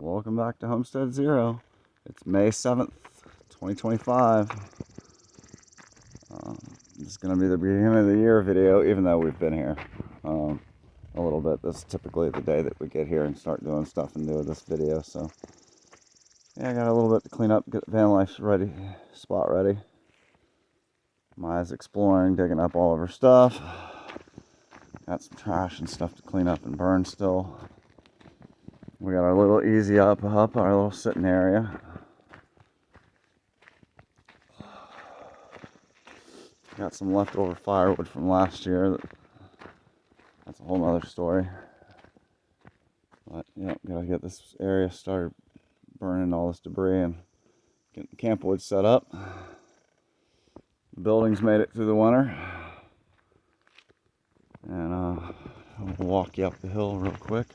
Welcome back to Homestead Zero. It's May 7th, 2025. This is going to be the beginning of the year video, even though we've been here a little bit. This is typically the day that we get here and start doing stuff and do this video. So, yeah, I got a little bit to clean up, get the van life ready, spot ready. Maya's exploring, digging up all of her stuff. Got some trash and stuff to clean up and burn still. We got our little easy up, our little sitting area. Got some leftover firewood from last year. That's a whole nother story. But yeah, gotta get this area started burning all this debris and getting the camp wood set up. The building's made it through the winter. And I'll walk you up the hill real quick.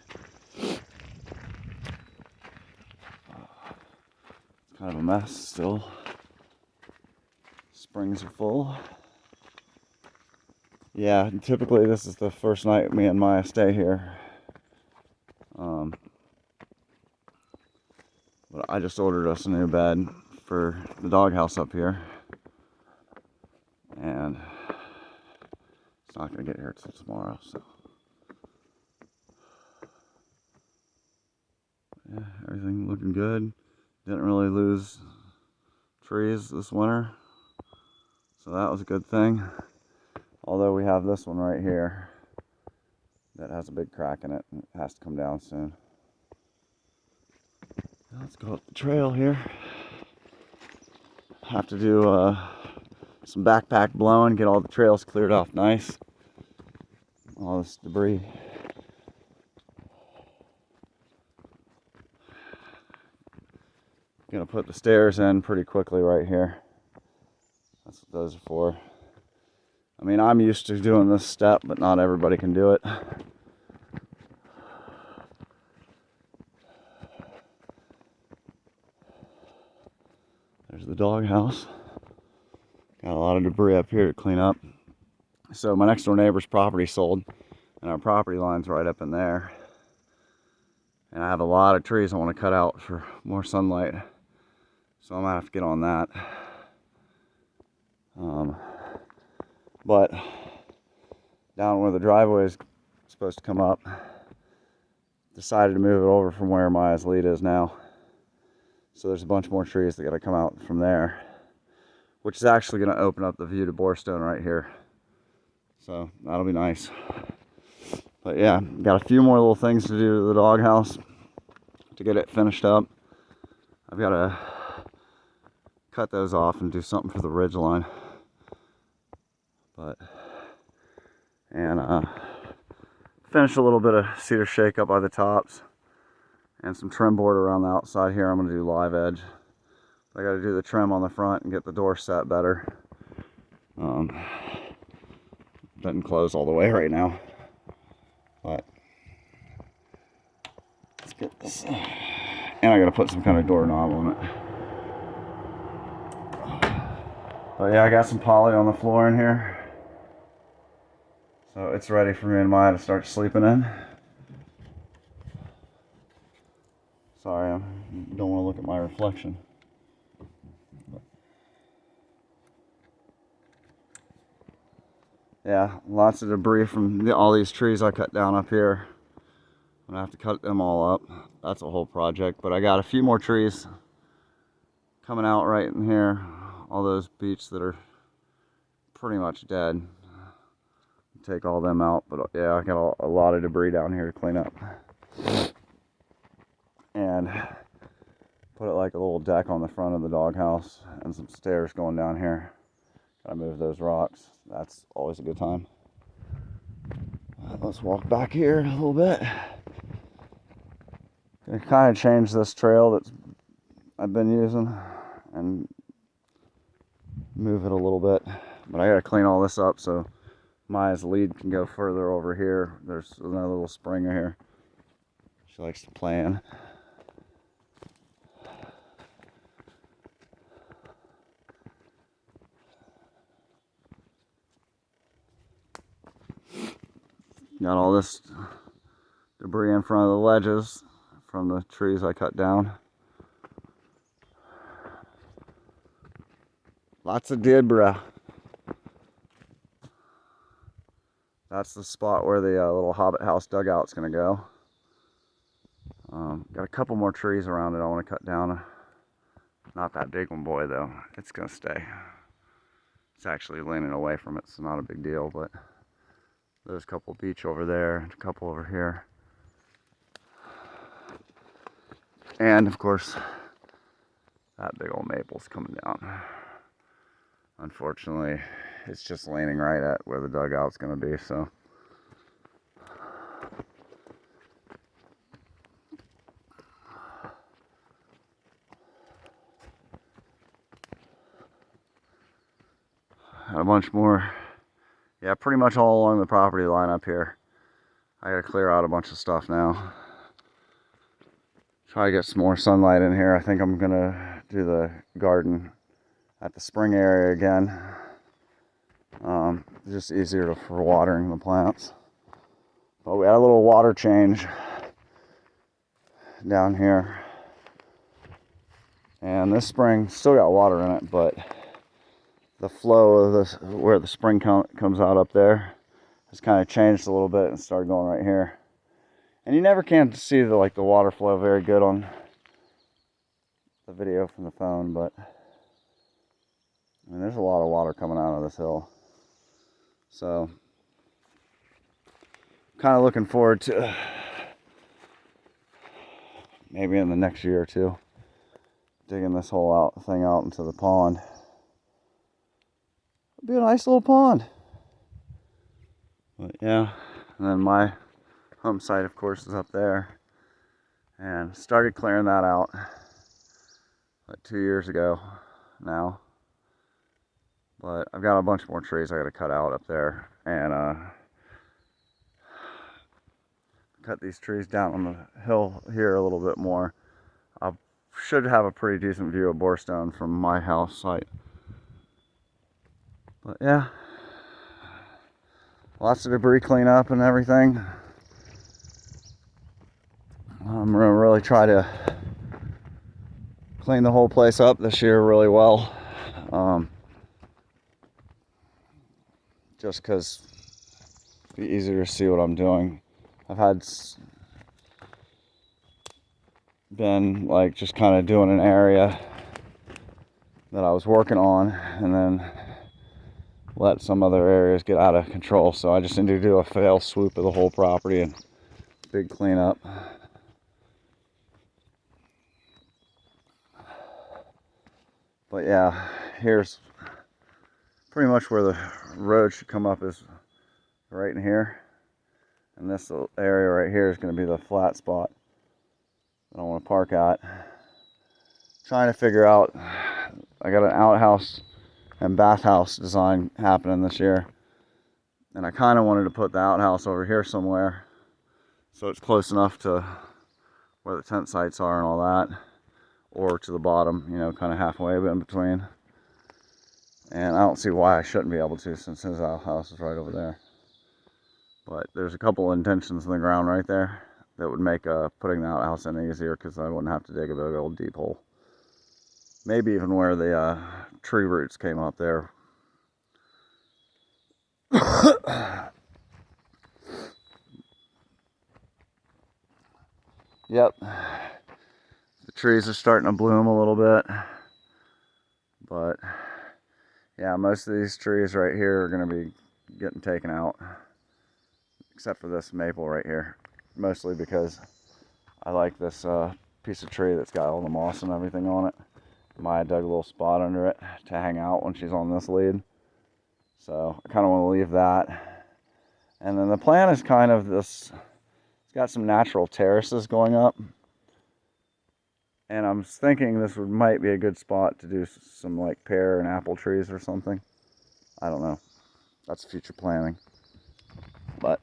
Kind of a mess still. Springs are full. Yeah, typically this is the first night me and Maya stay here. But I just ordered us a new bed for the doghouse up here. And it's not going to get here till tomorrow, so. Yeah, everything looking good. Didn't really lose trees this winter, so that was a good thing. Although we have this one right here that has a big crack in it and it has to come down soon. Let's go up the trail here. Have to do some backpack blowing, get all the trails cleared off nice. All this debris. Gonna put the stairs in pretty quickly right here. That's what those are for. I mean, I'm used to doing this step, but not everybody can do it. There's the doghouse. Got a lot of debris up here to clean up. So my next door neighbor's property sold, and our property line's right up in there. And I have a lot of trees I want to cut out for more sunlight. So I'm gonna have to get on that. But down where the driveway is supposed to come up, decided to move it over from where Maya's lead is now. So there's a bunch more trees that gotta come out from there, which is actually gonna open up the view to Borestone right here. So that'll be nice. But yeah, got a few more little things to do to the doghouse to get it finished up. I've gotta cut those off and do something for the ridge line. And finish a little bit of cedar shake up by the tops and some trim board around the outside here. I'm going to do live edge. I got to do the trim on the front and get the door set better. Doesn't close all the way right now, but let's get this. And I got to put some kind of doorknob on it. But yeah, I got some poly on the floor in here. So it's ready for me and Maya to start sleeping in. Sorry, I don't want to look at my reflection. Yeah, lots of debris from all these trees I cut down up here. I'm gonna have to cut them all up. That's a whole project, but I got a few more trees coming out right in here. All those beech that are pretty much dead. Take all them out, but yeah, I got a lot of debris down here to clean up. And put it like a little deck on the front of the doghouse and some stairs going down here. Gotta move those rocks. That's always a good time. Let's walk back here a little bit. Gonna kind of change this trail that I've been using and move it a little bit. But I gotta clean all this up so Maya's lead can go further over here. There's another little spring here she likes to play in. Got all this debris in front of the ledges from the trees I cut down. Lots of debris. That's the spot where the little hobbit house dugout's gonna go. Got a couple more trees around it I want to cut down. Not that big one, boy, though. It's gonna stay. It's actually leaning away from it, so not a big deal, but there's a couple beech over there and a couple over here. And of course, that big old maple's coming down. Unfortunately, it's just leaning right at where the dugout's gonna be, so. A bunch more, yeah, pretty much all along the property line up here. I gotta clear out a bunch of stuff now. Try to get some more sunlight in here. I think I'm gonna do the garden at the spring area again. Just easier for watering the plants. But we had a little water change down here. And this spring still got water in it, but the flow of this, where the spring comes out up there, has kind of changed a little bit and started going right here. And you never can see the water flow very good on the video from the phone, but I mean, there's a lot of water coming out of this hill. So kind of looking forward to maybe in the next year or two digging this whole thing out into the pond. It'd be a nice little pond. But yeah, and then my home site, of course, is up there, and started clearing that out like 2 years ago now. But I've got a bunch more trees I got to cut out up there, and cut these trees down on the hill here a little bit more. I should have a pretty decent view of Borestone from my house site. But yeah, lots of debris cleanup and everything. I'm gonna really try to clean the whole place up this year really well. Just because it'd be easier to see what I'm doing. I've had been just kind of doing an area that I was working on and then let some other areas get out of control. So I just need to do a fail swoop of the whole property and big cleanup. But yeah, here's pretty much where the road should come up, is right in here. And this area right here is going to be the flat spot that I want to park at. Trying to figure out, I got an outhouse and bathhouse design happening this year. And I kind of wanted to put the outhouse over here somewhere, so it's close enough to where the tent sites are and all that. Or to the bottom, kind of halfway in between. And I don't see why I shouldn't be able to, since his house is right over there. But there's a couple of intentions in the ground right there that would make putting the outhouse in easier, because I wouldn't have to dig a big old deep hole. Maybe even where the tree roots came up there. Yep. The trees are starting to bloom a little bit. But yeah, most of these trees right here are going to be getting taken out, except for this maple right here, mostly because I like this piece of tree that's got all the moss and everything on it. Maya dug a little spot under it to hang out when she's on this lead, so I kind of want to leave that. And then the plan is kind of this, it's got some natural terraces going up, and I'm thinking this might be a good spot to do some pear and apple trees or something. I don't know. That's future planning. But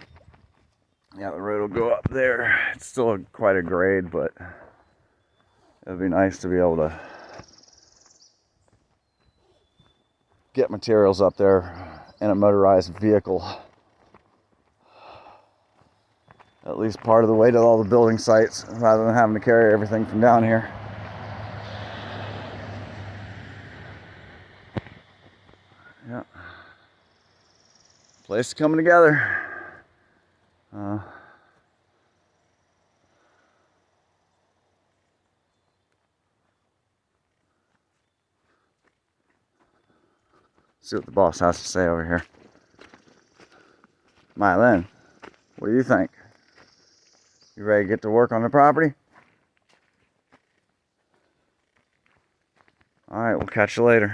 yeah, the road will go up there. It's still quite a grade, but it'd be nice to be able to get materials up there in a motorized vehicle. at least part of the way to all the building sites rather than having to carry everything from down here. Yeah. Place is coming together. See what the boss has to say over here. Mylin, what do you think? You ready to get to work on the property? All right, we'll catch you later.